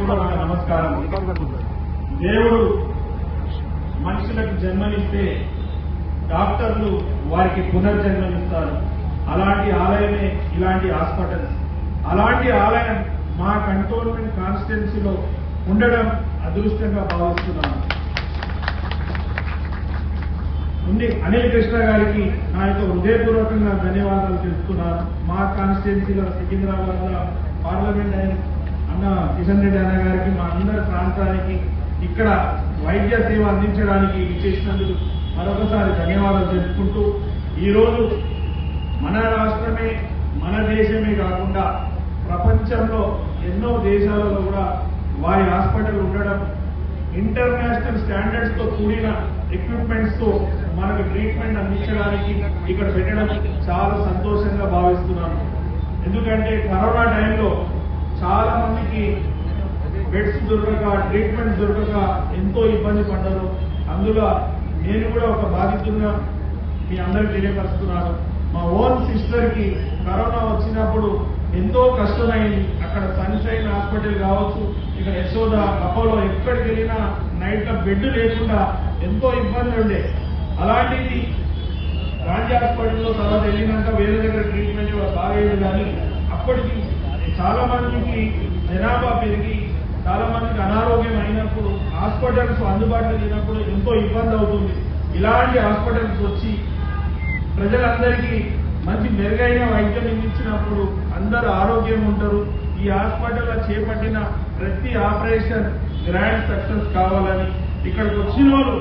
హృదయపూర్వక నమస్కారం. దేవుడు మనుషులకు జన్మనిస్తే డాక్టర్లు వారికి పునర్జన్మనిస్తారు. అలాంటి ఆలయమే ఇలాంటి హాస్పిటల్స్. అలాంటి ఆలయం మా కంటోన్మెంట్ కాన్స్టిట్యున్సీలో ఉండడం అదృష్టంగా భావిస్తున్నాను. అనిల్ కృష్ణ గారికి నా యొక్క హృదయపూర్వకంగా ధన్యవాదాలు తెలుపుతున్నాను. మా కాన్స్టిట్యున్సీలో సికింద్రాబాద్ పార్లమెంట్ అన్న కిషన్ రెడ్డి అన్న గారికి, మా అందరి ప్రాంతానికి ఇక్కడ వైద్య సేవ అందించడానికి ఇచ్చేసినందుకు మరొకసారి ధన్యవాదాలు తెలుపుకుంటూ, ఈరోజు మన రాష్ట్రమే మన దేశమే కాకుండా ప్రపంచంలో ఎన్నో దేశాలలో కూడా వారి హాస్పిటల్ ఉండడం, ఇంటర్నేషనల్ స్టాండర్డ్స్ తో కూడిన ఎక్విప్మెంట్స్ తో మనకు ట్రీట్మెంట్ అందించడానికి ఇక్కడ పెట్టడం చాలా సంతోషంగా భావిస్తున్నాను. ఎందుకంటే కరోనా టైంలో చాలా మందికి బెడ్స్ దొరకక, ట్రీట్మెంట్ దొరకక ఎంతో ఇబ్బంది పడ్డారు. అందులో నేను కూడా ఒక బాధితుడిగా మీ అందరికి తెలియపరుస్తున్నాను. మా ఓన్ సిస్టర్ కి కరోనా వచ్చినప్పుడు ఎంతో కష్టమైంది. అక్కడ సన్షైన్ హాస్పిటల్ కావచ్చు, ఇక్కడ యశోద, అపోలో ఎక్కడికి వెళ్ళినా నైట్ లో బెడ్ లేకుండా ఎంతో ఇబ్బంది ఉండే. అలాంటిది గాంధీ హాస్పిటల్లో తర్వాత వెళ్ళినాక వేరే దగ్గర ట్రీట్మెంట్ బాగేది. కానీ అప్పటికి చాలా మందికి జనాభా పెరిగి చాలా మందికి అనారోగ్యం అయినప్పుడు హాస్పిటల్స్ అందుబాటులో లేనప్పుడు ఎంతో ఇబ్బంది అవుతుంది. ఇలాంటి హాస్పిటల్స్ వచ్చి ప్రజలందరికీ మంచి మెరుగైన వైద్యం అందించినప్పుడు అందరూ ఆరోగ్యం ఉంటారు. ఈ హాస్పిటల్లో చేపట్టిన ప్రతి ఆపరేషన్ గ్రాండ్ సక్సెస్ కావాలని, ఇక్కడికి వచ్చిన వాళ్ళు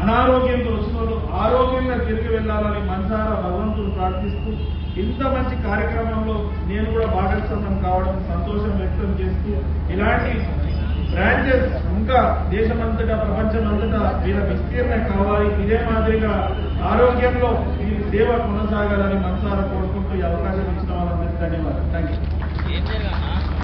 అనారోగ్యంతో వచ్చిన వాళ్ళు ఆరోగ్యంగా తిరిగి వెళ్లాలని మనసారా భగవంతుడు ప్రార్థిస్తూ, ఇంత మంచి కార్యక్రమంలో నేను కూడా భాగస్వామ్యం కావడం సంతోషం వ్యక్తం చేస్తూ, ఇలాంటి బ్రాంచెస్ ఇంకా దేశమంతటా ప్రపంచమంతటా వీళ్ళ విస్తీర్ణ కావాలి. ఇదే మాదిరిగా ఆరోగ్యంలో ఈ సేవ కొనసాగాలని మనసారా కోరుకుంటూ